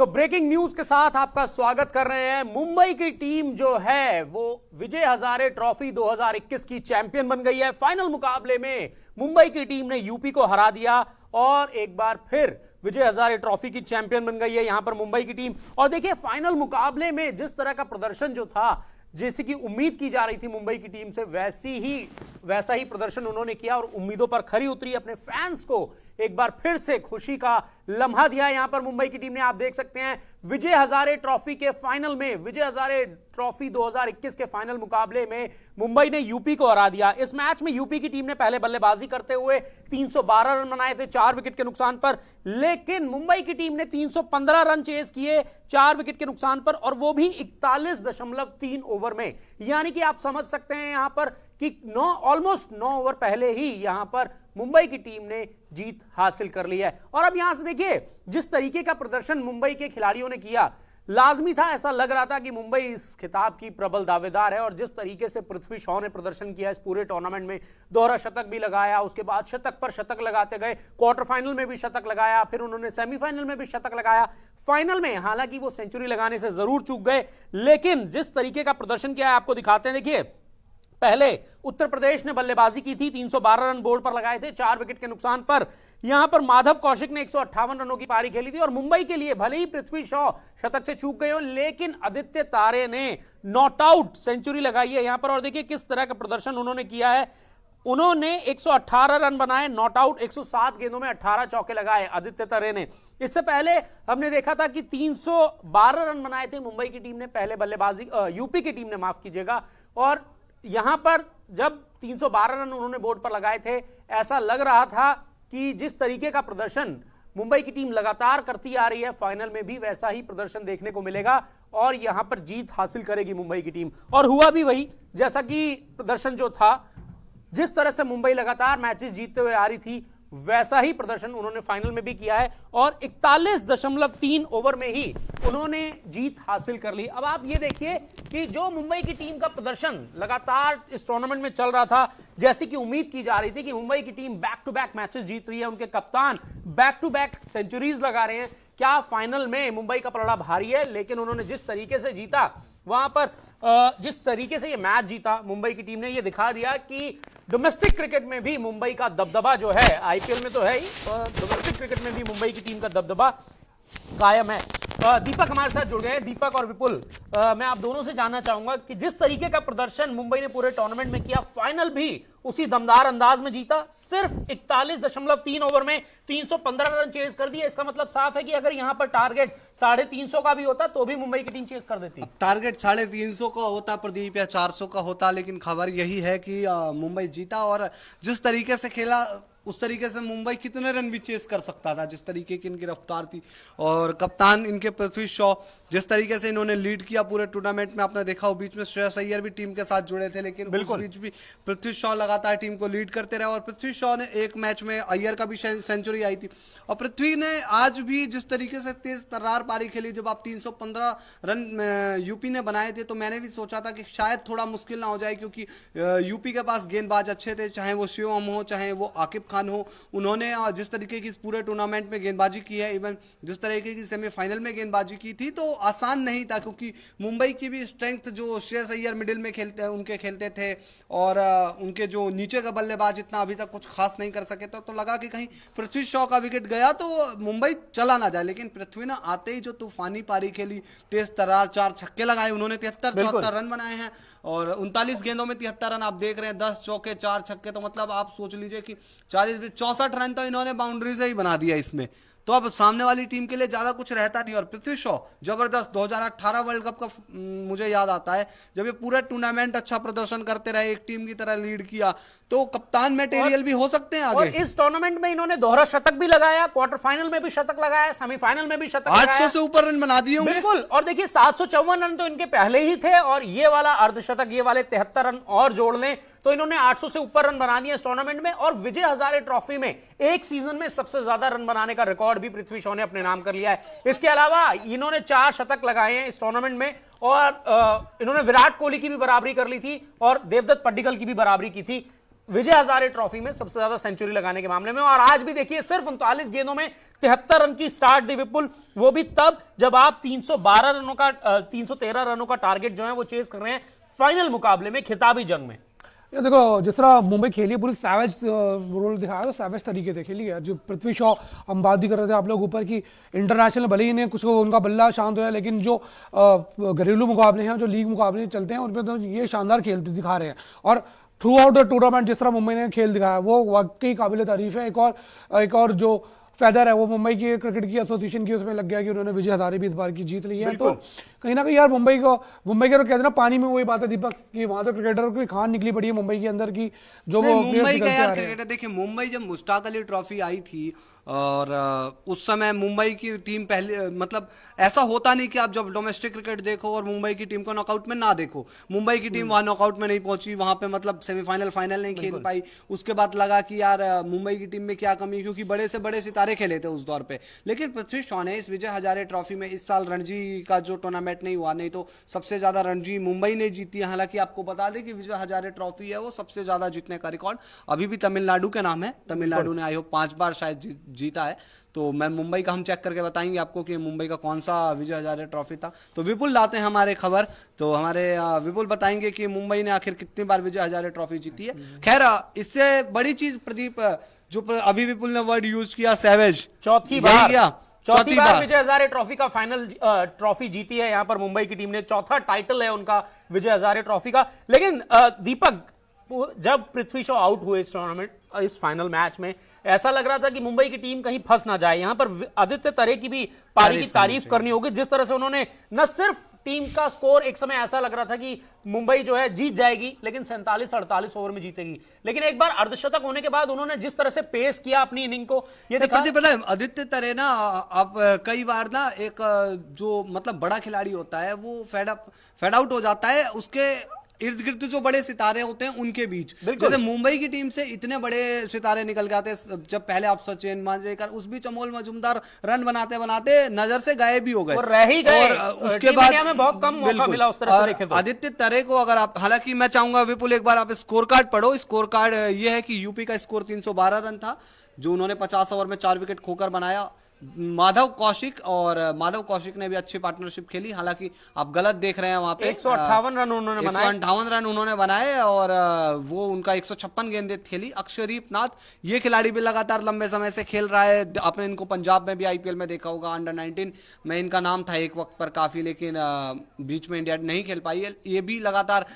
तो breaking news के साथ आपका स्वागत कर रहे हैं। मुंबई की टीम जो है वो विजय हजारे ट्रॉफी 2021 की चैंपियन बन गई है। फाइनल मुकाबले में मुंबई की टीम ने यूपी को हरा दिया और एक बार फिर विजय हजारे ट्रॉफी की चैंपियन बन गई है यहां पर मुंबई की टीम। और देखिए फाइनल मुकाबले में जिस तरह का प्रदर्शन जो था, जैसे कि उम्मीद की जा रही थी मुंबई की टीम से, वैसा ही प्रदर्शन उन्होंने किया और उम्मीदों पर खरी उतरी। अपने फैंस को एक बार फिर से खुशी का लम्हा दिया यहां पर मुंबई की टीम ने। आप देख सकते हैं विजय हजारे ट्रॉफी के फाइनल में, विजय हजारे ट्रॉफी 2021 के फाइनल मुकाबले में मुंबई ने यूपी को हरा दिया। इस मैच में यूपी की टीम ने पहले बल्लेबाजी करते हुए 312 रन बनाए थे 4 विकेट के नुकसान पर, लेकिन मुंबई की टीम ने 315 रन चेज किए 4 विकेट के नुकसान पर, और वो भी 41.3 ओवर में। यानी कि आप समझ सकते हैं यहां पर कि ऑलमोस्ट 9 ओवर पहले ही यहां पर मुंबई की टीम ने जीत हासिल कर ली है। और अब यहां से देखिए जिस तरीके का प्रदर्शन मुंबई के खिलाड़ियों ने किया, लाजमी था, ऐसा लग रहा था कि मुंबई इस खिताब की प्रबल दावेदार है। और जिस तरीके से पृथ्वी शॉ ने प्रदर्शन किया इस पूरे टूर्नामेंट में, दोहरा शतक भी लगाया, उसके बाद शतक पर शतक लगाते गए, क्वार्टर फाइनल में भी शतक लगाया, फिर उन्होंने सेमीफाइनल में भी शतक लगाया। फाइनल में हालांकि वो सेंचुरी लगाने से जरूर चूक गए, लेकिन जिस तरीके का प्रदर्शन किया है आपको दिखाते हैं। देखिए पहले उत्तर प्रदेश ने बल्लेबाजी की थी, 312 रन बोर्ड पर लगाए थे 4 विकेट के नुकसान पर। यहां पर माधव कौशिक ने 158 रनों की पारी खेली थी। और मुंबई के लिए भले ही पृथ्वी शॉ शतक से चूक गए हो, लेकिन आदित्य तारे ने नॉट आउट सेंचुरी लगाई है यहां पर। और देखिए किस तरह का प्रदर्शन उन्होंने किया है। उन्होंने 118 रन बनाए नॉट आउट, 107 गेंदों में 18 चौके लगाए आदित्य तारे ने। इससे पहले हमने देखा था कि 312 रन बनाए थे मुंबई की टीम ने पहले बल्लेबाजी, यूपी की टीम ने, माफ कीजिएगा। और यहां पर जब 312 रन उन्होंने बोर्ड पर लगाए थे, ऐसा लग रहा था कि जिस तरीके का प्रदर्शन मुंबई की टीम लगातार करती आ रही है, फाइनल में भी वैसा ही प्रदर्शन देखने को मिलेगा और यहां पर जीत हासिल करेगी मुंबई की टीम। और हुआ भी वही, जैसा कि प्रदर्शन जो था, जिस तरह से मुंबई लगातार मैचेस जीतते हुए आ रही थी, वैसा ही प्रदर्शन उन्होंने फाइनल में भी किया है और 41.3 ओवर में ही उन्होंने जीत हासिल कर ली। अब आप ये देखिए कि जो मुंबई की टीम का प्रदर्शन लगातार इस टूर्नामेंट में चल रहा था, जैसे कि उम्मीद की जा रही थी कि मुंबई की team back to back matches जीत रही है, उनके कप्तान बैक टू बैक सेंचुरीज लगा रहे हैं, क्या फाइनल में मुंबई का पलड़ा भारी है। लेकिन उन्होंने जिस तरीके से जीता, वहां पर जिस तरीके से ये मैच जीता मुंबई की टीम ने, ये दिखा दिया कि डोमेस्टिक क्रिकेट में भी मुंबई का दबदबा जो है, आईपीएल में तो है ही, डोमेस्टिक क्रिकेट में भी मुंबई की टीम का दबदबा कायम है। दीपक हमारे साथ जुड़ गए हैं। दीपक और विपुल, मैं आप दोनों से जानना चाहूंगा कि जिस तरीके का प्रदर्शन मुंबई ने पूरे टूर्नामेंट में किया, फाइनल भी उसी दमदार अंदाज में जीता, सिर्फ 41.3 ओवर में 315 रन चेज कर दिए। इसका मतलब साफ है कि अगर यहां पर टारगेट 350 का भी होता तो भी मुंबई की टीम चेज कर देती। टारगेट 350 का होता प्रदीप, या 400 का होता, लेकिन खबर यही है कि मुंबई जीता। और जिस तरीके से खेला उस तरीके से मुंबई कितने रन भी चेस कर सकता था, जिस तरीके की इनकी रफ्तार थी। और कप्तान इनके पृथ्वी शॉ, जिस तरीके से इन्होंने लीड किया पूरे टूर्नामेंट में, आपने देखा हो बीच में श्रेयस अय्यर भी टीम के साथ जुड़े थे, लेकिन उस बीच भी पृथ्वी शॉ लगातार टीम को लीड करते रहे। और पृथ्वी शॉ ने एक मैच में, अय्यर का भी सेंचुरी आई थी, और पृथ्वी ने आज भी जिस तरीके से तेज तर्रार पारी खेली, जब आप 315 रन यूपी ने बनाए थे, तो मैंने भी सोचा था कि शायद थोड़ा मुश्किल ना हो जाए, क्योंकि यूपी के पास गेंदबाज अच्छे थे, चाहे वो शिवम हो, चाहे वो आकिब खान हो। उन्होंने जिस तरीके की इस पूरे टूर्नामेंट में गेंदबाजी की है, इवन जिस तरीके की सेमीफाइनल में गेंदबाजी की थी, तो आसान नहीं था, क्योंकि मुंबई की भी स्ट्रेंथ, जो श्रेयस अय्यर मिडिल में खेलते हैं, उनके खेलते थे, और उनके जो नीचे का बल्लेबाज इतना अभी तक कुछ खास नहीं कर सके। तो लगा कि कहीं पृथ्वी शॉ का विकेट गया तो मुंबई चला ना जाए, लेकिन पृथ्वी ने आते ही जो तूफानी पारी खेली, तेज तर्रार 4 छक्के लगाए उन्होंने, 73-74 रन बनाए हैं, और 39 गेंदों में 73 रन। आप देख रहे हैं 10 चौके 4 छक्के, तो मतलब आप सोच लीजिए कि 64 रन तो इन्होंने बाउंड्री से ही बना दिया इसमें। तो अब सामने वाली टीम के लिए ज्यादा कुछ रहता नहीं। और पृथ्वी शॉ जबरदस्त, 2018 वर्ल्ड कप का मुझे याद आता है, जब ये पूरा टूर्नामेंट अच्छा प्रदर्शन करते रहे, एक टीम की तरह लीड किया, तो कप्तान मटेरियल भी हो सकते हैं आगे। और इस टूर्नामेंट में इन्होंने दोहरा शतक भी लगाया, क्वार्टर फाइनल में भी शतक लगाया, सेमीफाइनल में भी शतक लगाया, 800 से ऊपर रन बना दिए होंगे। बिल्कुल। और देखिए 754 रन तो इनके पहले ही थे, और ये वाला अर्धशतक, ये वाले 73 रन और जोड़ लें तो इन्होंने 800 से ऊपर रन बना दिए इस टूर्नामेंट में। और विजय हजारे ट्रॉफी में एक सीजन में सबसे ज्यादा रन बनाने का रिकॉर्ड भी पृथ्वी शॉ ने अपने नाम कर लिया है। इसके अलावा इन्होंने 4 शतक लगाए हैं इस टूर्नामेंट में, और इन्होंने विराट कोहली की भी बराबरी कर ली थी और देवदत्त पड्डीकल की भी बराबरी की थी। विजय हजारे ट्रॉफी में सबसे ज्यादा सेंचुरी लगाने के मामले में। और आज भी देखिए सिर्फ 39 गेंदों में 73 रन की स्टार्ट दी विपुल, वो भी तब जब आप 313 रनों का टारगेट जो है वो चेज कर रहे हैं फाइनल मुकाबले में, खिताबी जंग में। ये देखो जिस तरह मुंबई खेली पूरी सैवेज रोल दिखाया, तो सैवेज तरीके से खेली है। जो पृथ्वी शॉ हम बात भी कर रहे थे आप लोग ऊपर की, इंटरनेशनल भले ही नहीं कुछ उनका बल्ला शांत हुआ है, लेकिन जो घरेलू मुकाबले हैं, जो लीग मुकाबले चलते हैं, उनमें तो ये शानदार खेल दिखा रहे हैं। और थ्रू आउट द टूर्नामेंट जिस तरह मुंबई ने खेल दिखाया वो वाकई काबिल तारीफ है। एक और जो फेदर है वो मुंबई की क्रिकेट की एसोसिएशन की उसमें लग गया कि उन्होंने विजय हजारे भी इस बार की जीत ली है। तो कहीं ना कहीं यार मुंबई के तो कहते हैं ना पानी में वही बात है दीपक कि वहां तो क्रिकेटर की खान निकली पड़ी है मुंबई के अंदर की, जो वो मुंबई का यार क्रिकेटर देखिए, मुंबई जब मुश्ताक अली ट्रॉफी आई थी और उस समय मुंबई की टीम पहले मतलब ऐसा होता नहीं कि आप जब डोमेस्टिक क्रिकेट देखो और मुंबई की टीम को नॉकआउट में ना देखो। मुंबई की टीम वहां नॉकआउट में नहीं पहुंची, वहां पे मतलब सेमीफाइनल फाइनल नहीं खेल पाई। उसके बाद लगा कि यार मुंबई की टीम में क्या कमी है, क्योंकि बड़े से बड़े सितारे खेले थे उस दौर पे। लेकिन पृथ्वी शॉ ने इस विजय हजारे ट्रॉफी में इस साल रणजी का जो टूर्नामेंट नहीं हुआ, नहीं तो सबसे ज्यादा रणजी मुंबई ने जीती है। हालांकि आपको बता दें कि विजय हजारे ट्रॉफी है वो सबसे ज्यादा जीतने का रिकॉर्ड अभी भी तमिलनाडु के नाम है। तमिलनाडु ने आई होप 5 बार शायद जीता है। तो मैं मुंबई का हम चेक करके बताएंगे आपको कि मुंबई का कौन सा विजय हजारे ट्रॉफी था। तो विपुल लाते हैं हमारे खबर, तो हमारे विपुल बताएंगे कि मुंबई ने आखिर कितनी बार विजय हजारे ट्रॉफी जीती है। खैर इससे बड़ी चीज प्रदीप जो अभी विपुल ने वर्ड यूज किया, सैवेज, चौथी बार विजय हजारे ट्रॉफी का फाइनल ट्रॉफी जीती है यहां पर मुंबई की टीम ने। चौथा टाइटल है उनका विजय हजारे ट्रॉफी का। लेकिन दीपक, जब पृथ्वी शॉ आउट हुए इस टूर्नामेंट इस फाइनल मैच में, ऐसा लग रहा था कि मुंबई की टीम कहीं फंस ना जाए। यहां पर आदित्य तरे की भी पारी की तारीफ करनी होगी, जिस तरह से उन्होंने न सिर्फ टीम का स्कोर, एक समय ऐसा लग रहा था कि मुंबई जो है जीत जाएगी लेकिन 47-48 ओवर में जीतेगी, लेकिन एक बार अर्धशतक होने के बाद उन्होंने जिस तरह से पेश किया अपनी इनिंग को, ये पता है आदित्य तरे ना, अब कई बार ना एक जो मतलब बड़ा खिलाड़ी होता है वो फेड आउट हो जाता है उसके इर्द गिर्द जो बड़े सितारे होते हैं उनके बीच। जैसे मुंबई की टीम से इतने बड़े सितारे निकल के आते, जब पहले आप सचिन मांजरेकर, उस बीच अमोल मजूमदार रन बनाते बनाते नजर से गायब भी हो गए और रह ही गए। और उसके बाद में बहुत कम मौका मिला उस तरह से देखें तो। आदित्य तरे को अगर आप, हालांकि मैं चाहूंगा विपुल एक बार आप स्कोर कार्ड पढ़ो। स्कोर कार्ड ये है कि यूपी का स्कोर 312 रन था जो उन्होंने 50 ओवर में 4 विकेट खोकर बनाया। माधव कौशिक ने भी अच्छी पार्टनरशिप खेली, हालांकि आप गलत देख रहे हैं वहां पे 158 रन उन्होंने बनाए। 158 रन उन्होंने बनाए और वो उनका 156 गेंदें खेली। अक्षरदीप नाथ ये खिलाड़ी भी लगातार लंबे समय से खेल रहा है, आपने इनको पंजाब में भी आईपीएल में देखा होगा, अंडर 19 में इनका नाम था एक वक्त पर काफी, लेकिन बीच में इंडिया नहीं खेल पाई है। ये भी लगातार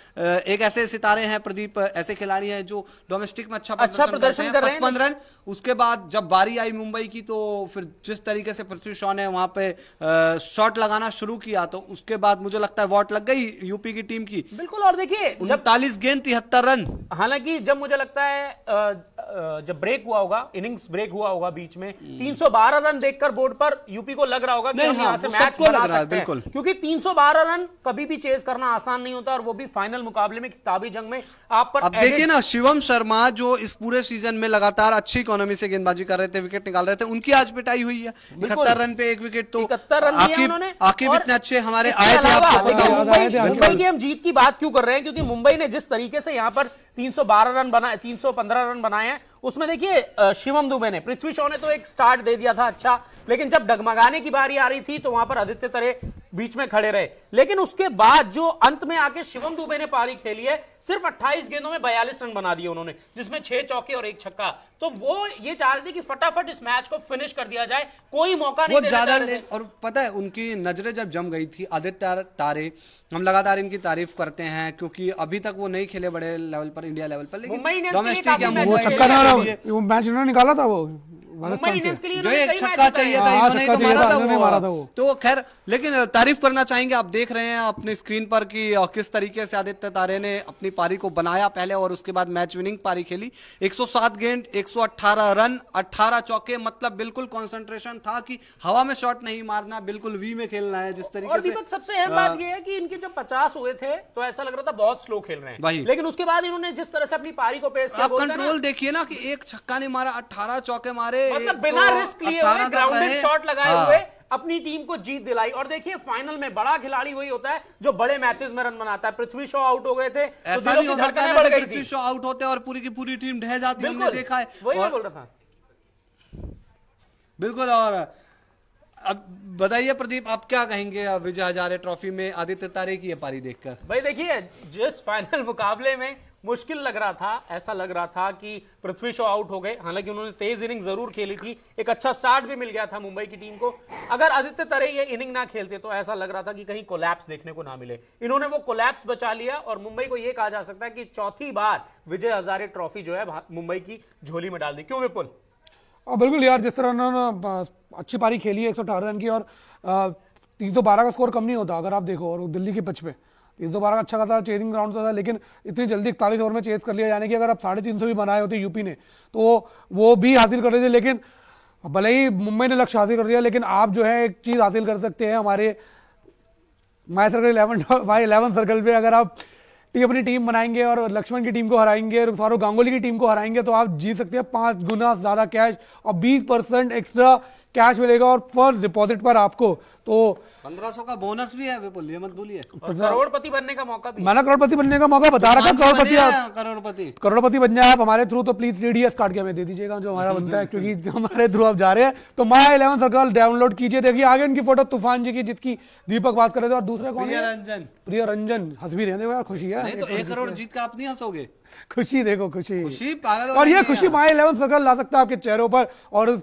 एक ऐसे सितारे हैं प्रदीप, ऐसे खिलाड़ी हैं जो डोमेस्टिक में अच्छा प्रदर्शन कर रहे हैं। 55 रन। उसके बाद जब बारी आई मुंबई की, तो फिर जिस तरीके से पृथ्वी शॉ ने वहां पे शॉट लगाना शुरू किया, तो उसके बाद मुझे लगता है वॉट लग गई यूपी की टीम की। बिल्कुल। और देखिए 39 गेंद 73 रन। हालांकि जब मुझे लगता है जब ब्रेक हुआ होगा, इनिंग्स ब्रेक हुआ होगा बीच में, 312 रन देखकर बोर्ड पर यूपी को लग रहा होगा कि हम यहां से मैच बना सकते हैं, क्योंकि 312 रन कभी भी चेज करना आसान नहीं होता, और वो भी फाइनल मुकाबले में, खिताबी जंग में। आप पर अब देखिए ना, शिवम शर्मा जो इस पूरे सीजन में लगातार अच्छी इकोनॉमी से गेंदबाजी कर रहे थे, विकेट निकाल रहे थे, उनकी आज पिटाई हुई है 71 रन पे 1 विकेट। तो 71 रन दिए उन्होंने। आकिब इतने अच्छे हमारे आए थे, आपको पता होगा। मुंबई की हम जीत की बात क्यों कर रहे हैं, क्योंकि मुंबई ने जिस तरीके से यहां पर 312 रन बनाए, 315 रन बनाए हैं, उसमें देखिए शिवम दुबे ने, पृथ्वी शॉ ने तो एक स्टार्ट दे दिया था अच्छा, लेकिन जब डगमगाने की बारी आ रही थी तो वहां पर आदित्य तरे बीच में खड़े रहे। लेकिन उसके बाद जो अंत में आके शिवम दुबे ने पारी खेली है, सिर्फ 28 गेंदों में 42 रन बना दिए उन्होंने, जिसमें 6 चौके और 1 छक्का। तो वो ये चाह रहे थे कि फटाफट इस मैच को फिनिश कर दिया जाए, कोई मौका नहीं ज्यादा। और पता है उनकी नजरें जब जम गई थी, आदित्य तारे, हम लगातार इनकी तारीफ करते हैं क्योंकि अभी तक वो नहीं खेले बड़े लेवल पर, इंडिया लेवल पर, लेकिन वो मैच उन्होंने निकाला था, वो मुंबई इंडियंस के लिए जो एक छक्का चाहिए था, इन्होंने ही तो मारा था वो। तो खैर, लेकिन तारीफ करना चाहेंगे, आप देख रहे हैं अपने स्क्रीन पर कि किस तरीके से आदित्य तारे ने अपनी पारी को बनाया पहले, और उसके बाद मैच विनिंग पारी खेली। 107 गेंद 118 रन 18 चौके, मतलब बिल्कुल कंसंट्रेशन था कि हवा में शॉट नहीं मारना, बिल्कुल वी में खेलना है जिस तरीके से। सबसे अहम बात यह है कि इनके जब 50 हुए थे तो ऐसा लग रहा था बहुत स्लो खेल रहे हैं, लेकिन उसके बाद इन्होंने जिस तरह से अपनी पारी को पेश किया, आप कंट्रोल देखिए ना कि एक छक्का नहीं मारा, 18 चौके मारे, मतलब बिना रिस्क लिए हुए ग्राउंडेड शॉट लगाए हुए अपनी टीम को जीत दिलाई। और देखिए फाइनल में बड़ा खिलाड़ी वही होता है जो बड़े मैचेस में रन बनाता है। पृथ्वी शॉ आउट हो गए थे, ऐसा भी हो सकता है कि पृथ्वी शॉ आउट होते और पूरी की पूरी टीम ढह जाती, हमने देखा है। वही मैं बोल रहा था। बिल्कुल। और अब बताइए प्रदीप, आप क्या कहेंगे विजय हजारे ट्रॉफी में आदित्य तारे की ये पारी देखकर? भाई देखिए, जिस फाइनल मुकाबले में मुश्किल लग रहा था, ऐसा लग रहा था कि पृथ्वी शॉ आउट हो गए। हालांकि उन्होंने तेज इनिंग जरूर खेली थी, एक अच्छा स्टार्ट भी मिल गया था मुंबई की टीम को। अगर आदित्य तारे ये इनिंग ना खेलते तो ऐसा लग रहा था कि कहीं कोलैप्स देखने को ना मिले। इन्होंने वो कोलैप्स बचा लिया और मुंबई को यह कहा जा सकता है कि चौथी बार विजय हजारे ट्रॉफी जो है मुंबई की झोली में डाल दी। क्यों विपुल? बिल्कुल यार, जिस तरह उन्होंने अच्छी पारी खेली है 118 रन की, और 312 का स्कोर कम नहीं होता अगर आप देखो। और दिल्ली की पिच पे 312 का अच्छा खासा चेजिंग ग्राउंड था, लेकिन इतनी जल्दी 41 ओवर में चेज कर लिया। यानी कि अगर आप 350 भी बनाए होते यूपी ने तो वो भी हासिल कर रहे थे। लेकिन भले ही मुंबई ने लक्ष्य हासिल कर दिया, लेकिन आप जो है एक चीज हासिल कर सकते हैं हमारे माई सर्कल 11 सर्कल पे। अगर आप अपनी टीम बनाएंगे और लक्ष्मण की टीम को हराएंगे और सौरव गांगुली की टीम को हराएंगे तो आप जीत सकते हैं 5 गुना ज्यादा कैश और 20% एक्स्ट्रा कैश मिलेगा और फॉर डिपॉजिट पर आपको तो 1500 का बोनस भी है विपुल, ये मत भूलिए। करोड़पति बनने का मौका भी। मैंने करोड़पति बनने का मौका बता रखा। करोड़पति बन जाए आप हमारे थ्रू तो प्लीज 3DS कार्ड के हमें दे दीजिएगा जो हमारा बनता है, क्योंकि हमारे थ्रू आप जा रहे हैं। तो माय 11 सर्कल डाउनलोड कीजिए। देखिए आगे उनकी फोटो तूफान जी की, जिसकी दीपक बात कर रहे थे, और दूसरा कौन है? प्रिय रंजन। हंस भी रहे यार, खुशी है। नहीं तो 1 करोड़ जीत का आप नहीं हंसोगे? खुशी देखो, खुशी पागल। और ये खुशी माय 11 सर्कल ला सकता है आपके चेहरों पर। और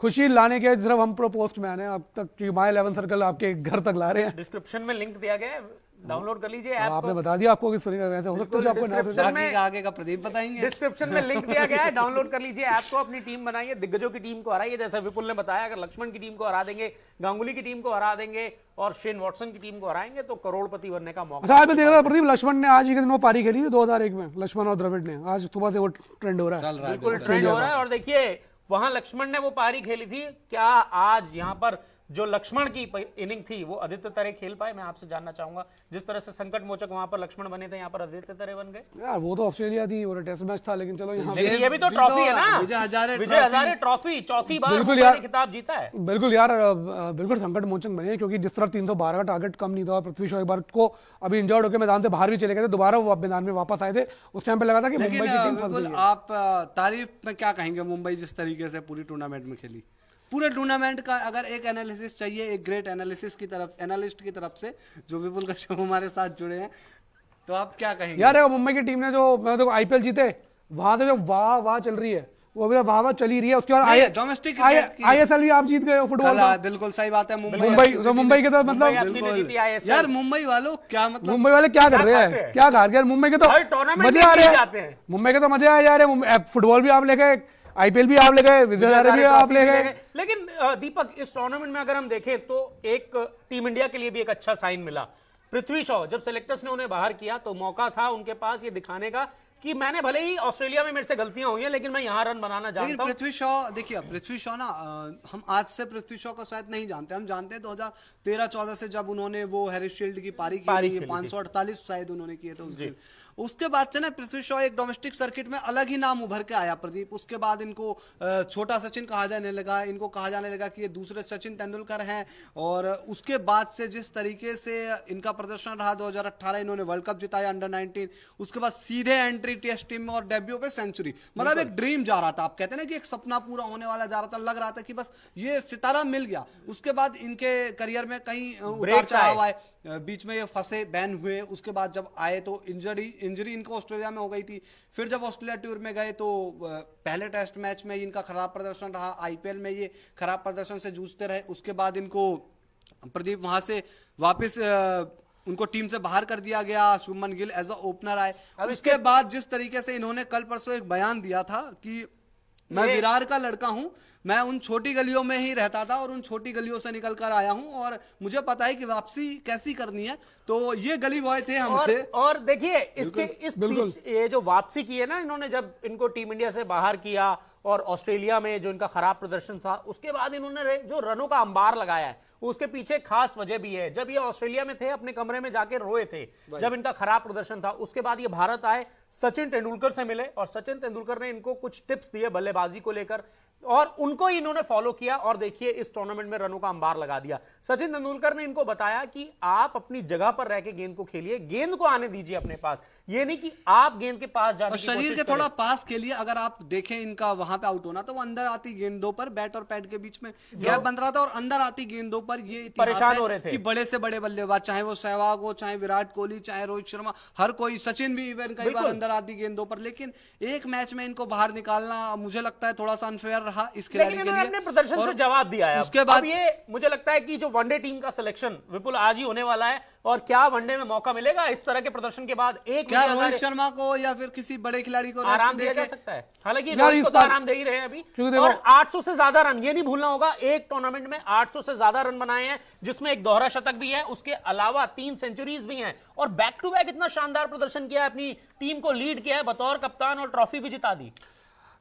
खुशी लाने के सिर्फ हम पोस्ट मैन है अब तक, माय 11 सर्कल आपके घर तक ला रहे हैं। डिस्क्रिप्शन में लिंक दिया गया है, डाउनलोड कर लीजिए ऐप। आपने बता दिया आपको किस तरीके से हो सकता है आपको आगे का प्रदीप बताएंगे। डिस्क्रिप्शन में लिंक दिया गया है, डाउनलोड कर लीजिए ऐप को, अपनी टीम बनाइए, दिग्गजों की टीम को हराइए। जैसा विपुल ने बताया, अगर लक्ष्मण की टीम को हरा देंगे, गांगुली की टीम को हरा देंगे और शेन वॉटसन की टीम को हराएंगे तो करोड़पति बनने का मौका। अच्छा, मैं देख रहा था प्रदीप, लक्ष्मण ने आज ही के दिन वो पारी खेली थी 2001 में, लक्ष्मण और द्रविड़ ने। आज सुबह से वो ट्रेंड हो रहा है, बिल्कुल ट्रेंड हो रहा है। और देखिए वहां लक्ष्मण ने वो पारी खेली थी, क्या आज यहां पर जो लक्ष्मण की इनिंग थी वो आदित्य तारे खेल पाए? मैं आपसे जानना चाहूंगा। जिस तरह से संकट मोचक वहां पर लक्ष्मण बने थे, यहाँ पर आदित्य तारे बन गए। यार वो तो ऑस्ट्रेलिया थी और टेस्ट मैच था, लेकिन चलो यहाँ ये भी तो ट्रॉफी है ना, विजय हजारे ट्रॉफी चौथी बार बिल्कुल यार खिताब जीता है। बिल्कुल यार, बिल्कुल संकट मोचक बने, क्योंकि जिस तरह 312 का टारगेट कम नहीं था। पृथ्वी शॉ एक बार को अभी इंजर्ड होकर मैदान से बाहर भी चले गए थे, दोबारा वो मैदान में वापस आए थे। उस टाइम पे लगा था कि मुंबई की टीम फंस गई है। आप तारीफ में क्या कहेंगे मुंबई जिस तरीके से पूरी टूर्नामेंट में खेली? पूरे टूर्नामेंट का अगर एक एनालिसिस चाहिए, एक ग्रेट एनालिसिस्ट की तरफ से जो विपुल कश्यप हमारे साथ जुड़े हैं, तो आप क्या कहेंगे? यार मुंबई की टीम ने जो आईपीएल जीते, वहां से जो वाह चल रही है वो भी वाह चली रही है। उसके बाद डोमेस्टिक आईएसएल भी आप जीत गए हो फुटबॉल का। बिल्कुल सही बात है। मुंबई के तो मतलब यार मुंबई वालों क्या मतलब, मुंबई वाले क्या कर रहे हैं, क्या खा रहे? मुंबई के तो मजे आ रहे हैं, मुंबई के तो मजे आ जा रहे हैं। फुटबॉल भी आप ले गए, आईपीएल भी आप ले गए, विजय हजारे भी आप ले गए। लेकिन दीपक, इस टूर्नामेंट में अगर हम देखें तो एक टीम इंडिया के लिए भी एक अच्छा साइन मिला। पृथ्वी शॉ, जब सेलेक्टर्स ने उन्हें बाहर किया तो मौका था उनके पास ये दिखाने का कि मैंने भले ही ऑस्ट्रेलिया में मेरे से गलतियां हुई हैं, लेकिन मैं यहां रन बनाना जानता हूं। पृथ्वी शॉ, देखिए पृथ्वी शॉ ना, हम आज से पृथ्वी शॉ को शायद नहीं जानते। हम जानते हैं 2013-14 से जब उन्होंने वो हैरिस शील्ड की पारी की, 548 शायद उन्होंने किए थे उस दिन। उसके बाद से ना पृथ्वी शॉ एक डोमेस्टिक सर्किट में अलग ही नाम उभर के आया प्रदीप। उसके बाद इनको छोटा सचिन कहा जाने लगा, इनको कहा जाने लगा कि ये दूसरे सचिन तेंदुलकर हैं। और उसके बाद से जिस तरीके से इनका प्रदर्शन रहा, 2018 इन्होंने वर्ल्ड कप जिताया अंडर 19, उसके बाद सीधे एंट्री टेस्ट टीम में और डेब्यू पे सेंचुरी। मतलब एक ड्रीम जा रहा था, आप कहते हैं ना कि एक सपना पूरा होने वाला जा रहा था, लग रहा था कि बस ये सितारा मिल गया। उसके बाद इनके करियर में कई उतार चढ़ाव आए, बीच में ये फंसे, बैन हुए। उसके बाद जब आए तो इंजरी इनको ऑस्ट्रेलिया में हो गई थी। फिर जब ऑस्ट्रेलिया टूर में गए तो पहले टेस्ट मैच में इनका खराब प्रदर्शन रहा, आईपीएल में ये खराब प्रदर्शन से जूझते रहे। उसके बाद इनको प्रदीप वहां से वापस उनको टीम से बाहर कर दिया गया, Shubman Gill as a opener आए। उसके बाद जिस तरीके से इन्होंने कल परसों एक बयान दिया था कि मैं विरार का लड़का हूं, मैं उन छोटी गलियों में ही रहता था और उन छोटी गलियों से निकल कर आया हूं और मुझे पता है कि वापसी कैसी करनी है। तो ये गली बॉय थे हमारे। और देखिए इस बीच ये जो वापसी की है ना इन्होंने, जब इनको टीम इंडिया से बाहर किया और ऑस्ट्रेलिया में जो इनका खराब प्रदर्शन था, उसके बाद इन्होंने जो रनों का अंबार लगाया है उसके पीछे खास वजह भी है। जब ये ऑस्ट्रेलिया में थे, अपने कमरे में जाके रोए थे जब इनका खराब प्रदर्शन था। उसके बाद ये भारत आए, सचिन तेंदुलकर से मिले और सचिन तेंदुलकर ने इनको कुछ टिप्स दिए बल्लेबाजी को लेकर और उनको इन्होंने फॉलो किया और देखिए इस टूर्नामेंट में रनों का अंबार लगा दिया। सचिन तेंदुलकर ने इनको बताया कि आप अपनी जगह पर रह के गेंद को खेलिए, गेंद को आने दीजिए अपने पास, ये नहीं कि आप गेंद के पास जाने की शरीर कोशिश के करें। थोड़ा पास के लिए अगर आप देखें इनका वहां पे आउट होना तो वो अंदर आती गेंदों पर बैट और पैड के बीच में गैप बन रहा था और अंदर आती गेंदों पर ये इतिहास परेशान है हो रहे थे कि बड़े से बड़े बल्लेबाज, चाहे वो सहवाग हो, चाहे विराट कोहली, चाहे रोहित शर्मा, हर कोई, सचिन भी इवन कई बार अंदर आती गेंदों पर, लेकिन एक मैच में इनको बाहर निकालना मुझे लगता है थोड़ा सा अनफेयर रहा इस खिलाड़ी के लिए। अपने प्रदर्शन से जवाब दिया है। उसके बाद अब ये मुझे लगता है कि जो वनडे टीम का सिलेक्शन विपुल आज ही होने वाला है, और क्या वनडे में मौका मिलेगा इस तरह के प्रदर्शन के बाद? एक क्या रोहित शर्मा को या फिर किसी बड़े खिलाड़ी को आराम दिया जा सकता है? हालांकि रोहित को तो आराम दे ही रहे हैं अभी, और 800 से ज्यादा रन, ये नहीं भूलना होगा, एक टूर्नामेंट में 800 से ज्यादा रन बनाए हैं, जिसमें एक दोहरा शतक भी है, उसके अलावा 3 सेंचुरीज भी हैं, और बैक टू बैक इतना शानदार प्रदर्शन किया है, अपनी टीम को लीड किया है बतौर कप्तान और ट्रॉफी भी जिता दी।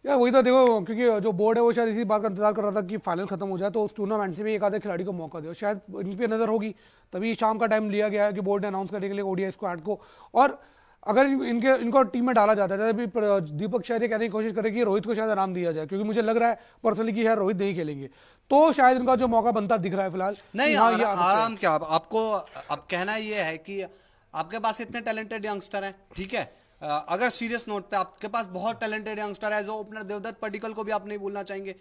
यार वही तो देखो, क्योंकि जो बोर्ड है वो शायद इसी बात का इंतजार कर रहा था कि फाइनल खत्म हो जाए तो उस टूर्नामेंट से भी एक आधे खिलाड़ी को मौका दो, शायद इन पे नजर होगी, तभी शाम का टाइम लिया गया है कि बोर्ड ने अनाउंस करने के लिए ओडीआई स्क्वाड को। और अगर इनको टीम में डाला जाता है, जैसे भी दीपक शायद ये कहने की कोशिश करे कि रोहित को शायद आराम दिया जाए, क्योंकि मुझे लग रहा है पर्सनली कि यार रोहित नहीं खेलेंगे, तो शायद इनका जो मौका बनता दिख रहा है फिलहाल। नहीं, आराम क्या, आपको अब कहना ये है कि आपके पास इतने टैलेंटेड यंगस्टर हैं, ठीक है, अगर सीरियस नोट पे आपके पास बहुत टैलेंटेड यंगस्टर है, जो ओपनर देवदत्त पडिक्कल को भी आप नहीं भूलना चाहेंगे।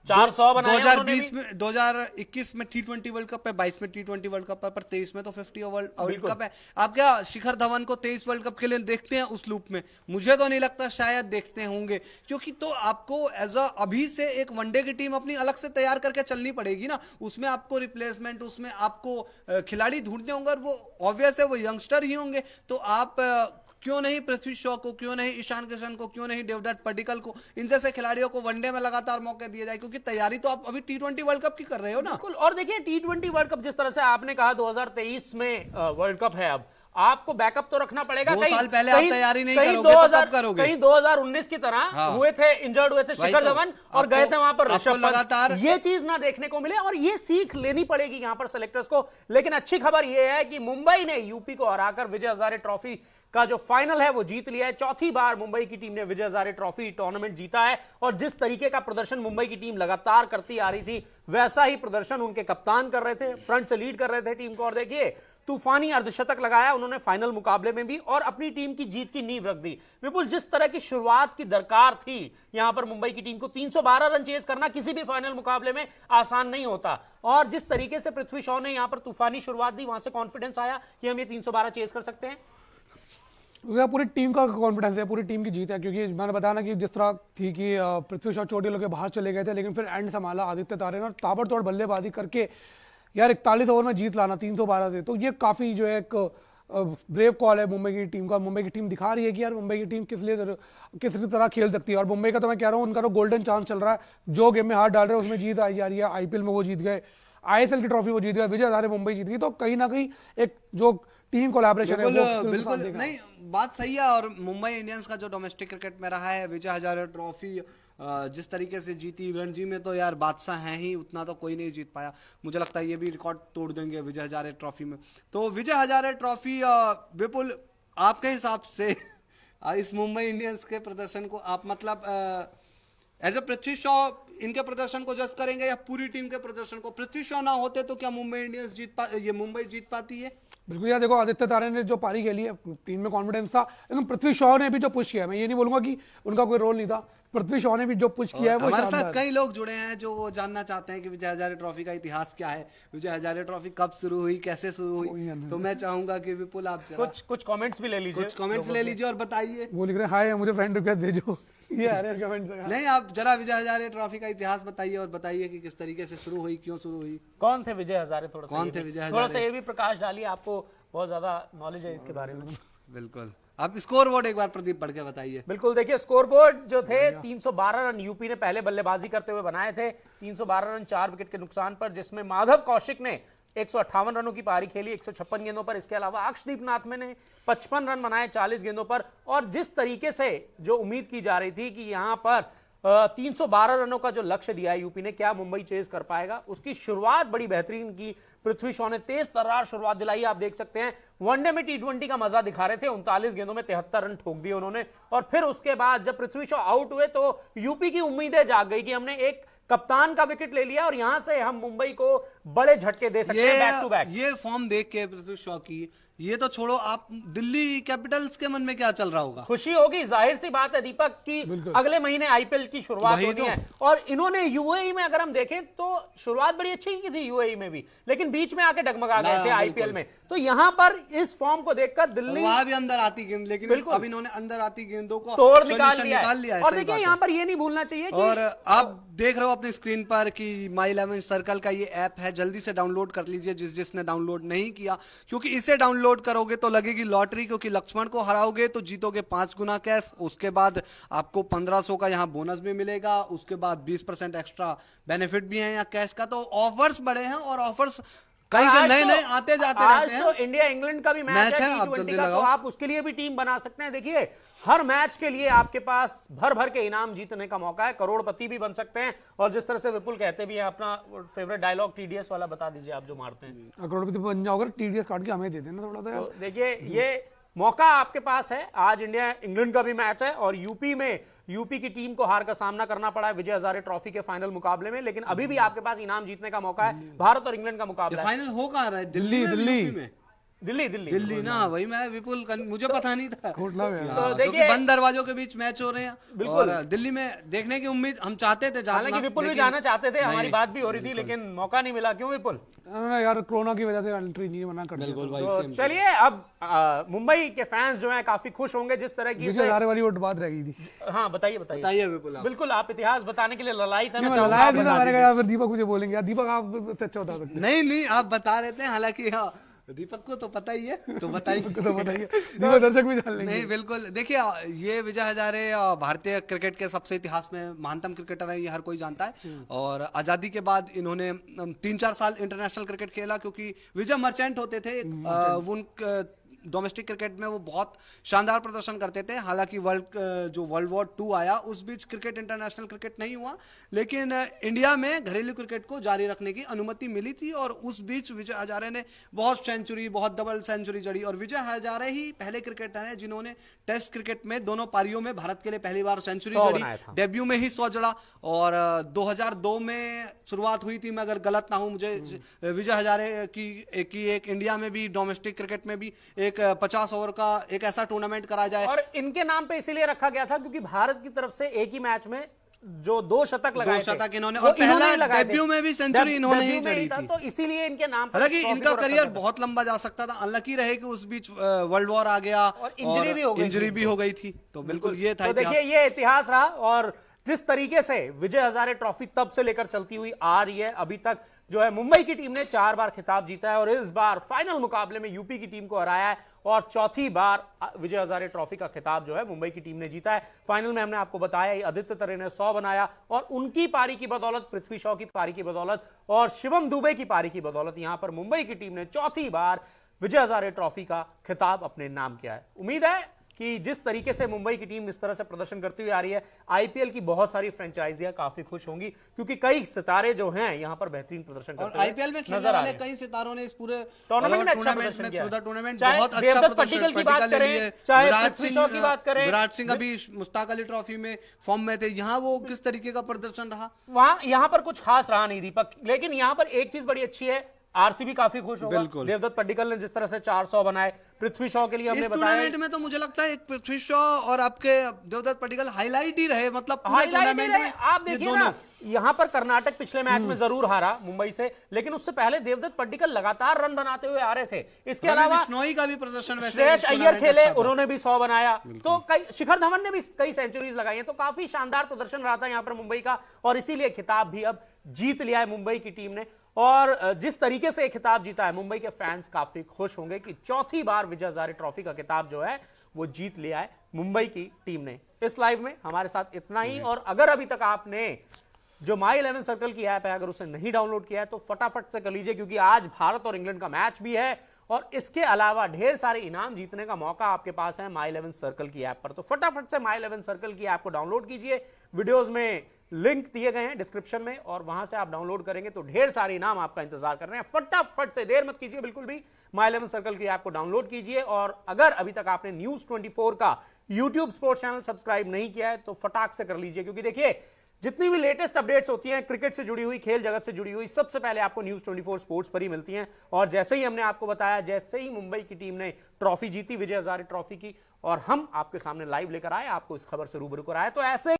400 बनाए 2020 में, 2021 में T20 वर्ल्ड कप है, 22 में T20 वर्ल्ड कप है, पर 23 में तो 50 वर्ल्ड कप है। आप क्या शिखर धवन को 23 वर्ल्ड कप के लिए देखते हैं उस लूप में? मुझे तो नहीं लगता, शायद देखते होंगे, क्योंकि तो आपको एज अ अभी से एक वनडे की टीम अपनी अलग से तैयार करके चलनी पड़ेगी ना, उसमें आपको रिप्लेसमेंट, उसमें आपको खिलाड़ी ढूंढने होंगे, और वो ऑब्वियस है वो यंगस्टर ही होंगे। तो आप क्यों नहीं पृथ्वी शॉ को, क्यों नहीं ईशान किशन को, क्यों नहीं देवदत्त पडिक्कल को, इन जैसे खिलाड़ियों को वनडे में लगातार मौके दिए जाए, क्योंकि तैयारी तो आप अभी T20 वर्ल्ड कप की कर रहे हो ना। बिल्कुल, और देखिए T20 वर्ल्ड कप, जिस तरह से आपने कहा 2023 में वर्ल्ड कप है, अब आपको बैकअप तो रखना पड़ेगा। 2 साल पहले आप तैयारी नहीं करोगे तो कब करोगे? कहीं 2019 की तरह हुए थे, इंजर्ड हुए थे शिखर धवन, और गए थे वहां पर ऋषभ लगातार पंत, ये चीज ना देखने को मिले, और ये सीख लेनी पड़ेगी यहां पर सेलेक्टर्स को। लेकिन अच्छी खबर यह है कि मुंबई ने यूपी को हराकर विजय हजारे ट्रॉफी का जो फाइनल है वो जीत लिया है। चौथी बार मुंबई की टीम ने विजय हजारे ट्रॉफी टूर्नामेंट जीता है, और जिस तरीके का प्रदर्शन मुंबई की टीम लगातार करती आ रही थी, वैसा ही प्रदर्शन उनके कप्तान कर रहे थे, फ्रंट से लीड कर रहे थे टीम को, और देखिए तूफानी अर्धशतक लगाया उन्होंने फाइनल मुकाबले में भी, और अपनी टीम की जीत की नींव रख दी। विपुल, जिस तरह की शुरुआत की दरकार थी यहां पर मुंबई की टीम को, 312 रन चेज करना किसी भी फाइनल मुकाबले में आसान नहीं होता, और जिस तरीके से पृथ्वी शॉ ने यहां पर तूफानी शुरुआत दी, वहां से कॉन्फिडेंस आया कि हम ये 312 चेज कर सकते हैं। पूरी टीम का कॉन्फिडेंस है, पूरी टीम की जीत है, क्योंकि मैंने बताया ना कि जिस तरह थी कि पृथ्वी शॉ चोटी लोग बाहर चले गए थे, लेकिन फिर एंड संभाला आदित्य तारे ने, ताबड़तोड़ बल्लेबाजी करके यार 41 ओवर में जीत लाना 312 से, तो ये काफी जो है एक ब्रेव कॉल है मुंबई की टीम का। मुंबई की टीम दिखा रही है कि यार मुंबई की टीम किस तरह खेल सकती है, और मुंबई का तो मैं कह रहा हूँ उनका तो गोल्डन चांस चल रहा है, जो गेम में हाथ डाल रहे हैं उसमें जीत आई जा रही है। आईपीएल में वो जीत गए, आईएसएल की ट्रॉफी वो जीत गए, विजय हजारे मुंबई जीत गई, तो कहीं ना कहीं एक जो टीम कोलैबोरेशन है वो बिल्कुल नहीं, बात सही है। और मुंबई इंडियंस का जो डोमेस्टिक क्रिकेट में रहा है, विजय हजारे ट्रॉफी जिस तरीके से जीती, रणजी में तो यार बादशाह हैं ही, उतना तो कोई नहीं जीत पाया। मुझे लगता है ये भी रिकॉर्ड तोड़ देंगे विजय हजारे ट्रॉफी में। तो विजय हजारे ट्रॉफी, विपुल आपके हिसाब से इस मुंबई इंडियंस के प्रदर्शन को आप मतलब एज ए पृथ्वी शॉ इनके प्रदर्शन को जज करेंगे, या पूरी टीम के प्रदर्शन को? पृथ्वी शॉ ना होते तो क्या मुंबई इंडियंस मुंबई जीत पाती है? बिल्कुल यार देखो, आदित्य तारे ने जो पारी खेली है, टीम में कॉन्फिडेंस था, लेकिन पृथ्वी शॉ ने भी जो पुश किया है, मैं ये नहीं बोलूंगा कि उनका कोई रोल नहीं था, पृथ्वी शॉ ने भी जो पुश किया है वो हमारे साथ कई लोग जुड़े हैं जो वो जानना चाहते हैं कि विजय हजारे ट्रॉफी का इतिहास क्या है, विजय हजारे ट्रॉफी कब शुरू हुई, कैसे शुरू हुई। तो मैं चाहूंगा कि विपुल आप कुछ कमेंट्स भी ले लीजिए, कुछ कमेंट्स ले लीजिए और बताइए। वो लिख रहे हैं हाय मुझे फ्रेंड रिक्वेस्ट भेजो, ये आ रहे हैं कमेंट्स। नहीं, आप जरा विजय हजारे ट्रॉफी का इतिहास बताइए, और बताइए कि किस तरीके से शुरू हुई, क्यों शुरू हुई, कौन थे विजय हजारे, कौन थे विजय हजारे, थोड़ा सा ये भी प्रकाश डालिए, आपको बहुत ज्यादा नॉलेज है इसके बारे में। बिल्कुल, आप स्कोर बोर्ड एक बार प्रदीप पढ़ के बताइए। बिल्कुल, देखिए स्कोर बोर्ड जो थे, 312 रन यूपी ने पहले बल्लेबाजी करते हुए बनाए थे, 312 रन 4 विकेट के नुकसान पर, जिसमें माधव कौशिक ने 158 रनों की पारी खेली 156 गेंदों पर। इसके अलावा अक्षदीप नाथमे ने 55 रन बनाए 40 गेंदों पर, और जिस तरीके से जो उम्मीद की जा रही थी कि यहां पर 312 रनों का जो लक्ष्य दिया है यूपी ने, क्या मुंबई चेज कर पाएगा? उसकी शुरुआत बड़ी बेहतरीन की पृथ्वी शॉ ने, तेज तर्रार शुरुआत दिलाई। आप देख सकते हैं वनडे में T20 का मजा दिखा रहे थे, 39 गेंदों में 73 रन ठोक दिए उन्होंने। और फिर उसके बाद जब पृथ्वी शॉ आउट हुए तो यूपी की उम्मीदें जाग गई कि हमने एक कप्तान का विकेट ले लिया और यहां से हम मुंबई को बड़े झटके दे सकते हैं बैक टू बैक। ये फॉर्म देख के पृथ्वी शॉ की, ये तो छोड़ो, आप दिल्ली कैपिटल्स के मन में क्या चल रहा होगा? खुशी होगी, जाहिर सी बात है दीपक की अगले महीने आईपीएल की शुरुआत होनी है और इन्होंने यूएई में, अगर हम देखें तो शुरुआत बड़ी अच्छी की थी यूएई में भी, लेकिन बीच में आके डगमगा गए थे आईपीएल में। तो यहां पर इस फॉर्म को देखकर दिल्ली, वहां भी अंदर आती गेंद, लेकिन अब इन्होंने अंदर आती गेंदों को तोड़ निकाल लिया है। और देखिए यहां पर ये नहीं भूलना चाहिए कि, और आप देख रहे हो अपनी स्क्रीन पर कि माई 11 सर्कल का ये ऐप है, जल्दी से डाउनलोड कर लीजिए जिसने डाउनलोड नहीं किया, क्योंकि इसे डाउनलोड करोगे तो लगेगी लॉटरी, क्योंकि लक्ष्मण को हराओगे तो जीतोगे 5 गुना कैश, उसके बाद आपको 1500 का यहाँ बोनस भी मिलेगा, उसके बाद 20% एक्स्ट्रा बेनिफिट भी है यहाँ कैश का। तो ऑफर्स बड़े हैं और ऑफर्स कई नए नए आते जाते रहते हैं। तो इंडिया इंग्लैंड का भी मैच है T20 का, तो आप उसके लिए भी टीम बना सकते हैं। देखिए हर मैच के लिए आपके पास भर भर के इनाम जीतने का मौका है, करोड़पति भी बन सकते हैं। और जिस तरह से विपुल कहते भी हैं, अपना फेवरेट डायलॉग टीडीएस वाला बता दीजिए आप जो मारते हैं। करोड़पति बन जाओगे, टीडीएस काट के हमें दे देना थोड़ा सा। तो देखिए ये मौका आपके पास है, आज इंडिया इंग्लैंड का भी मैच है और यूपी की टीम को हार का सामना करना पड़ा है विजय हजारे ट्रॉफी के फाइनल मुकाबले में, लेकिन अभी भी आपके पास इनाम जीतने का मौका है। भारत और इंग्लैंड का मुकाबला है। फाइनल हो कहां रहा है? दिल्ली ना, वही मैं विपुल मुझे पता नहीं था। तो देखिए बंद दरवाजों के बीच मैच हो रहे हैं और दिल्ली में देखने की उम्मीद हम चाहते थे, हालांकि विपुल भी जाना चाहते थे, हमारी बात भी हो रही थी, लेकिन मौका नहीं मिला। क्यों विपुल? यार कोरोना की वजह से एंट्री नहीं मना कर दिया। तो चलिए अब मुंबई के फैंस जो हैं काफी खुश होंगे जिस तरह की वाली वोट बात रह गई थी। हाँ बताइए विपुल। बिल्कुल, आप इतिहास बताने के लिए ललाई था। दीपक मुझे बोलेंगे, दीपक आप अच्छा बता सकते। नहीं आप बता रहे थे, हालांकि हाँ दीपक को तो पता ही है, तो बताइए। दीपक दर्शक भी जान लेंगे। नहीं बिल्कुल, देखिए ये विजय हजारे भारतीय क्रिकेट के सबसे इतिहास में महानतम क्रिकेटर है, ये हर कोई जानता है। और आज़ादी के बाद इन्होंने 3-4 साल इंटरनेशनल क्रिकेट खेला, क्योंकि विजय मर्चेंट होते थे वो डोमेस्टिक क्रिकेट में वो बहुत शानदार प्रदर्शन करते थे। हालांकि जो वर्ल्ड वॉर 2 आया उस बीच क्रिकेट इंटरनेशनल क्रिकेट नहीं हुआ, लेकिन इंडिया में घरेलू क्रिकेट को जारी रखने की अनुमति मिली थी और उस बीच विजय हजारे ने बहुत सेंचुरी, बहुत डबल सेंचुरी जड़ी। और विजय हजारे ही पहले क्रिकेटर हैं जिन्होंने टेस्ट क्रिकेट में दोनों पारियों में भारत के लिए पहली बार सेंचुरी जड़ी, डेब्यू में ही 100 जड़ा। और 2002 में शुरुआत हुई थी, मैं अगर गलत ना हूं, मुझे विजय हजारे की एक इंडिया में भी डोमेस्टिक क्रिकेट में भी एक 50 ओवर का एक ऐसा टूर्नामेंट करा जाए। और इनके नाम पे इसीलिए रखा गया था क्योंकि भारत की तरफ से एक ही मैच में जो 2 शतक लगाए थे, इन्होंने, और पहला डेब्यू में भी सेंचुरी इन्होंने ही जड़ी थी, तो इसीलिए इनके नाम पर। हालांकि इनका करियर बहुत लंबा जा सकता था, अनलकी रहे कि उस बीच वर्ल्ड वॉर आ गया और इंजरी भी हो गई थी। तो बिल्कुल ये था। तो देखिए ये इतिहास रहा और जिस तरीके से विजय हजारे ट्रॉफी तब से लेकर चलती हुई आ रही है, अभी तक जो है मुंबई की टीम ने 4 बार खिताब जीता है और इस बार फाइनल मुकाबले में यूपी की टीम को हराया है और चौथी बार विजय हजारे ट्रॉफी का खिताब जो है मुंबई की टीम ने जीता है। फाइनल में हमने आपको बताया आदित्य तरे ने 100 बनाया और उनकी पारी की बदौलत, पृथ्वी शॉ की पारी की बदौलत और शिवम दुबे की पारी की बदौलत यहां पर मुंबई की टीम ने चौथी बार विजय हजारे ट्रॉफी का खिताब अपने नाम किया है। उम्मीद है कि जिस तरीके से मुंबई की टीम इस तरह से प्रदर्शन करती हुई आ रही है, आईपीएल की बहुत सारी फ्रेंचाइजियां काफी खुश होंगी क्योंकि कई सितारे जो हैं यहां पर बेहतरीन प्रदर्शन करते हैं। आईपीएल में खेलने वाले कई सितारों ने इस पूरे टूर्नामेंट में बहुत अच्छा प्रदर्शन की बात करें, चाहे पृथ्वी शॉ की बात करें, विराट सिंह अभी मुश्ताक अली ट्रॉफी में फॉर्म में थे, यहाँ वो किस तरीके का प्रदर्शन रहा? यहाँ पर कुछ खास रहा नहीं दीपक, लेकिन यहाँ पर एक चीज बड़ी अच्छी है, आरसीबी काफी खुश होगा। देवदत्त पड्डीकल ने जिस तरह से 400 बनाए, पृथ्वी शॉ के लिए हमने बताया। टूर्नामेंट में तो मुझे लगता है एक पृथ्वी शॉ और आपके देवदत्त पड्डीकल हाईलाइट ही रहे, मतलब हाईलाइट ही रहे। आप देखिए ना, यहां पर कर्नाटक पिछले मैच में जरूर हारा मुंबई से, लेकिन उससे पहले देवदत्त पड्डीकल लगातार रन बनाते हुए आ रहे थे। इसके अलावा बिश्नोई का भी प्रदर्शन वैसे, श्रेयस अय्यर खेले, उन्होंने भी 100 बनाया, तो शिखर धवन ने भी कई सेंचुरीज लगाई हैं, तो काफी शानदार प्रदर्शन रहा था यहां पर मुंबई का और इसीलिए खिताब भी अब जीत लिया है मुंबई की टीम ने। और जिस तरीके से खिताब जीता है, मुंबई के फैंस काफी खुश होंगे कि चौथी बार विजय हजारे ट्रॉफी का खिताब जो है वो जीत लिया है मुंबई की टीम ने। इस लाइव में हमारे साथ इतना ही, और अगर अभी तक आपने जो माई 11 सर्कल की ऐप है अगर उसे नहीं डाउनलोड किया है तो फटाफट से कर लीजिए, क्योंकि आज भारत और इंग्लैंड का मैच भी है और इसके अलावा ढेर सारे इनाम जीतने का मौका आपके पास है माई 11 सर्कल की ऐप पर। तो फटाफट से माई 11 सर्कल की ऐप को डाउनलोड कीजिए, वीडियोस में लिंक दिए गए हैं डिस्क्रिप्शन में, और वहां से आप डाउनलोड करेंगे तो ढेर सारे इनाम आपका इंतजार कर रहे हैं। फटाफट से, देर मत कीजिए बिल्कुल भी, माई 11 सर्कल की ऐप को डाउनलोड कीजिए। और अगर अभी तक आपने न्यूज 24 का यूट्यूब स्पोर्ट्स चैनल सब्सक्राइब नहीं किया है तो फटाक से कर लीजिए, क्योंकि देखिए जितनी भी लेटेस्ट अपडेट्स होती हैं क्रिकेट से जुड़ी हुई, खेल जगत से जुड़ी हुई, सबसे पहले आपको न्यूज 24 स्पोर्ट्स पर ही मिलती हैं। और जैसे ही हमने आपको बताया, जैसे ही मुंबई की टीम ने ट्रॉफी जीती, विजय हजारे ट्रॉफी की, और हम आपके सामने लाइव लेकर आए, आपको इस खबर से रूबरू कराया, तो ऐसे